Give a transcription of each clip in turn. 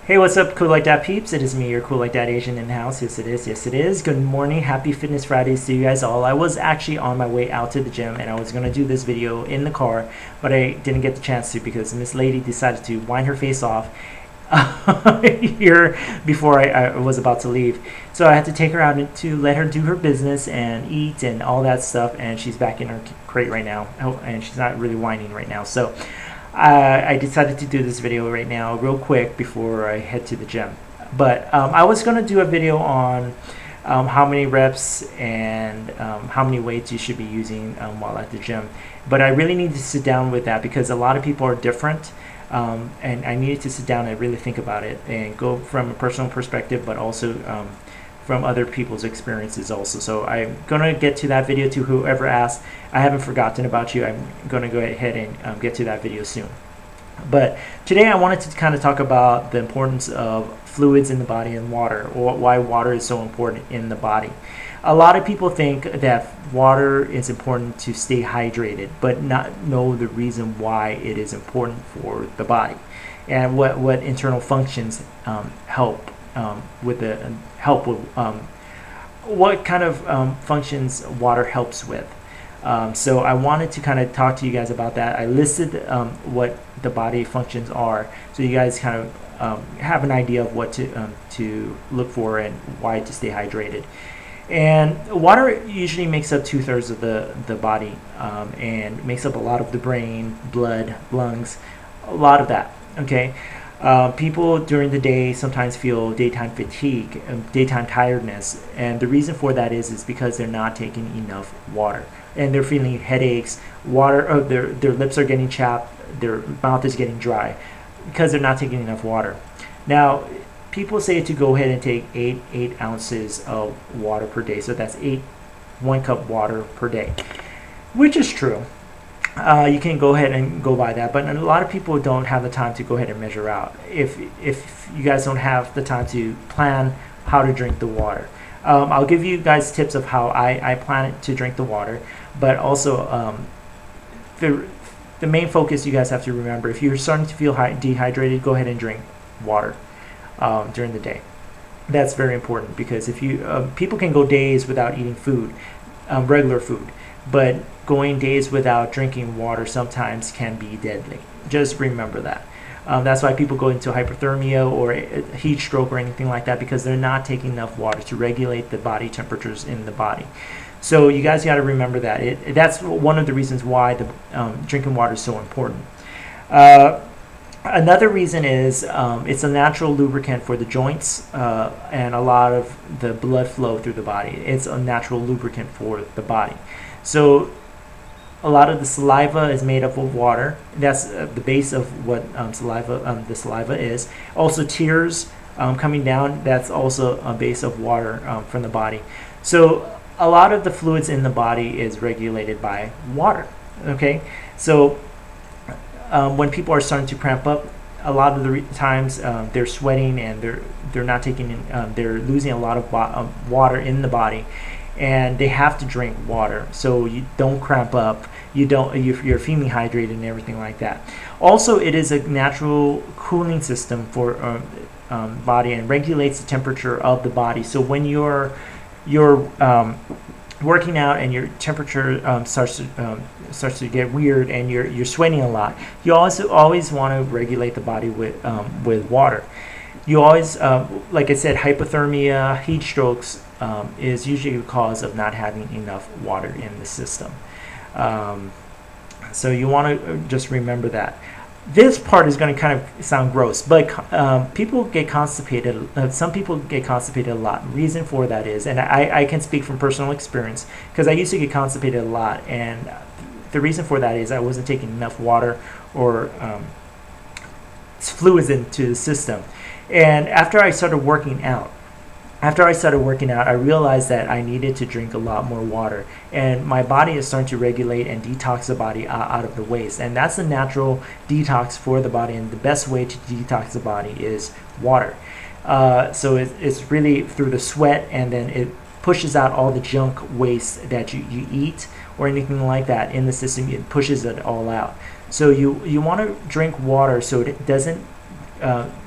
Hey, what's up, Cool Like That peeps? It is me, your Cool Like That Asian in the house. Yes, it is. Yes, it is. Good morning. Happy Fitness Fridays to you guys all. I was actually on my way out to the gym and I was going to do this video in the car, but I didn't get the chance to because Miss Lady decided to wind her face off here before I was about to leave. So I had to take her out to let her do her business and eat and all that stuff, and she's back in her crate right now. Oh, and she's not really whining right now. So I decided to do this video right now real quick before I head to the gym. But I was going to do a video on how many reps and how many weights you should be using while at the gym. But I really need to sit down with that because a lot of people are different. And I needed to sit down and really think about it and go from a personal perspective, but also from other people's experiences also. So I'm going to get to that video to whoever asked. I haven't forgotten about you. I'm going to go ahead and get to that video soon. But today I wanted to kind of talk about the importance of fluids in the body and water, or why water is so important in the body. A lot of people think that water is important to stay hydrated, but not know the reason why it is important for the body and what internal functions help with what kind of functions water helps with. So I wanted to kind of talk to you guys about that. I listed what the body functions are, so you guys kind of have an idea of what to look for and why to stay hydrated. And water usually makes up 2/3 of the body and makes up a lot of the brain, blood, lungs, a lot of that. Okay. People during the day sometimes feel daytime fatigue, daytime tiredness, and the reason for that is because they're not taking enough water, and they're feeling headaches. Their lips are getting chapped, their mouth is getting dry, because they're not taking enough water. Now, people say to go ahead and take 8 ounces of water per day, so that's 1 cup water per day, which is true. You can go ahead and go by that, but a lot of people don't have the time to go ahead and measure out. If you guys don't have the time to plan how to drink the water, I'll give you guys tips of how I plan to drink the water, but also the main focus you guys have to remember: if you're starting to feel dehydrated, go ahead and drink water during the day. That's very important because if you people can go days without eating food, regular food, but going days without drinking water sometimes can be deadly. Just remember that. That's why people go into hypothermia or a heat stroke or anything like that, because they're not taking enough water to regulate the body temperatures in the body. So you guys got to remember that. That's one of the reasons why the drinking water is so important. Another reason is it's a natural lubricant for the joints and a lot of the blood flow through the body. It's a natural lubricant for the body. So a lot of the saliva is made up of water. That's the base of what the saliva is. Also tears coming down, that's also a base of water from the body. So a lot of the fluids in the body is regulated by water. Okay, so when people are starting to cramp up, a lot of the times they're sweating and they're not taking in, they're losing a lot of water in the body, and they have to drink water so you don't cramp up, you're feeling hydrated and everything like that. Also, it is a natural cooling system for body and regulates the temperature of the body. So when you're working out and your temperature starts to get weird and you're sweating a lot, you also always want to regulate the body with water. You always, like I said, hypothermia, heat strokes is usually a cause of not having enough water in the system. So you want to just remember that. This part is going to kind of sound gross, but people get constipated. Some people get constipated a lot. Reason for that is, and I can speak from personal experience because I used to get constipated a lot, and the reason for that is I wasn't taking enough water or fluids into the system. And after I started working out, I realized that I needed to drink a lot more water, and my body is starting to regulate and detox the body out of the waste, and that's a natural detox for the body, and the best way to detox the body is water. So it's really through the sweat, and then it pushes out all the junk waste that you eat or anything like that in the system. It pushes it all out. So you want to drink water so it doesn't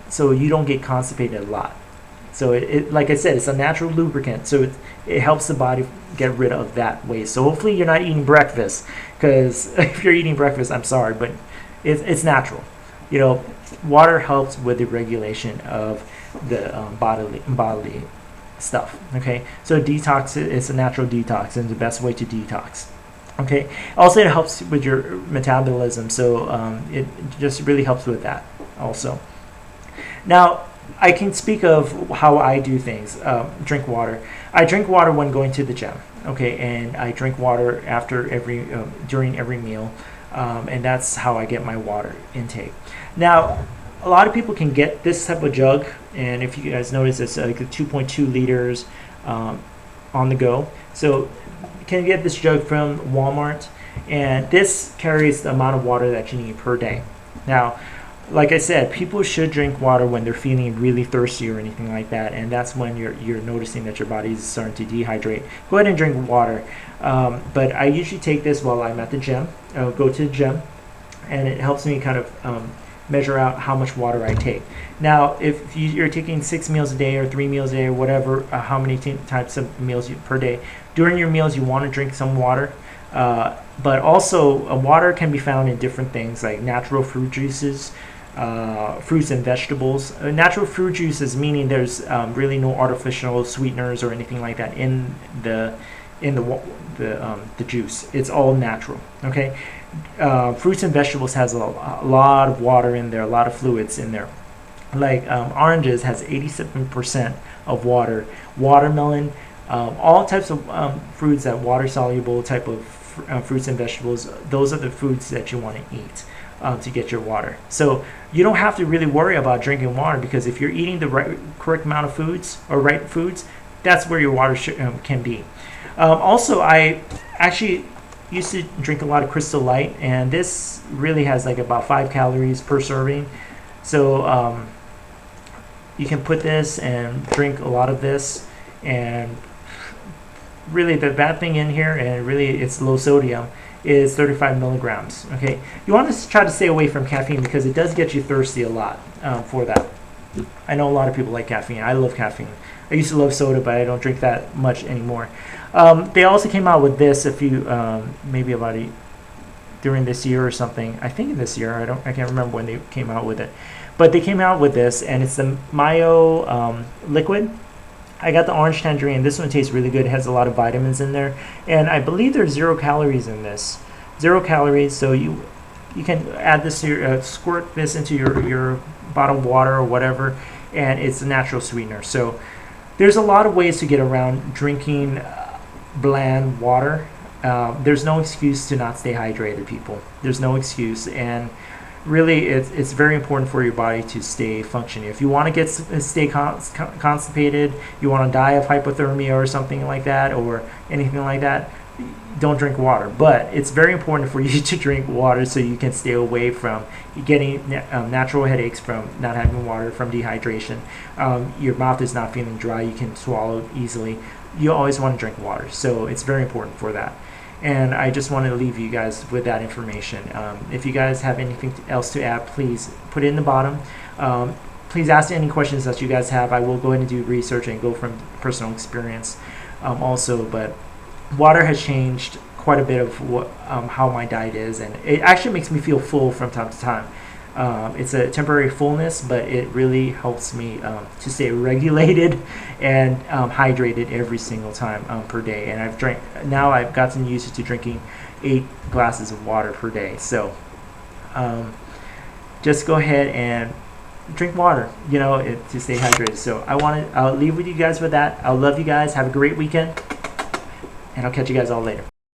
so you don't get constipated a lot. So like I said, it's a natural lubricant, so it helps the body get rid of that waste. So hopefully you're not eating breakfast, because if you're eating breakfast, I'm sorry, but it's natural. You know, water helps with the regulation of the bodily stuff. Okay, so detox, it's a natural detox, and the best way to detox. Okay, also it helps with your metabolism, so it just really helps with that also. Now, I can speak of how I do things. Drink water. I drink water when going to the gym. Okay, and I drink water after during every meal, and that's how I get my water intake. Now, a lot of people can get this type of jug, and if you guys notice, it's like 2.2 liters on the go. So you can get this jug from Walmart, and this carries the amount of water that you need per day. Now, like I said, people should drink water when they're feeling really thirsty or anything like that, and that's when you're noticing that your body is starting to dehydrate. Go ahead and drink water. But I usually take this while I'm at the gym. I'll go to the gym, and it helps me kind of measure out how much water I take. Now, if you're taking 6 meals a day or 3 meals a day or whatever, how many types of meals per day, during your meals you want to drink some water. But also, water can be found in different things like natural fruit juices, fruits and vegetables. Natural fruit juices meaning there's really no artificial sweeteners or anything like that in the juice. It's all natural. Okay, fruits and vegetables has a lot of water in there, a lot of fluids in there. Like oranges has 87% of water. Watermelon, all types of fruits that water soluble type of fruits and vegetables. Those are the foods that you want to eat to get your water. So you don't have to really worry about drinking water, because if you're eating the correct amount of foods or right foods, that's where your water can be. Also, I actually used to drink a lot of Crystal Light, and this really has like about 5 calories per serving. So you can put this and drink a lot of this, and really the bad thing in here, and really it's low sodium, is 35 milligrams. Okay, you want to try to stay away from caffeine, because it does get you thirsty a lot for that. I know a lot of people like caffeine. I love caffeine. I used to love soda, but I don't drink that much anymore. They also came out with this a few, maybe about during this year or something. I think this year. I can't remember when they came out with it, but they came out with this, and it's the Mayo liquid. I got the orange tangerine. This one tastes really good. It has a lot of vitamins in there, and I believe there's 0 calories in this. 0 calories. So you can add this to your squirt this into your bottled water or whatever, and it's a natural sweetener. So there's a lot of ways to get around drinking bland water. There's no excuse to not stay hydrated, people. There's no excuse, and really it's very important for your body to stay functioning. If you want to stay constipated, you want to die of hypothermia or something like that, or anything like that, don't drink water. But it's very important for you to drink water, so you can stay away from getting natural headaches from not having water, from dehydration. Your mouth is not feeling dry, you can swallow easily. You always want to drink water, so it's very important for that. And I just want to leave you guys with that information. If you guys have anything else to add, please put it in the bottom. Please ask any questions that you guys have. I will go ahead and do research and go from personal experience also. But water has changed quite a bit of how my diet is, and it actually makes me feel full from time to time. It's a temporary fullness, but it really helps me to stay regulated and hydrated every single time per day. And I've gotten used to drinking 8 glasses of water per day. So just go ahead and drink water, to stay hydrated. So I'll leave with you guys with that. I love you guys. Have a great weekend, and I'll catch you guys all later.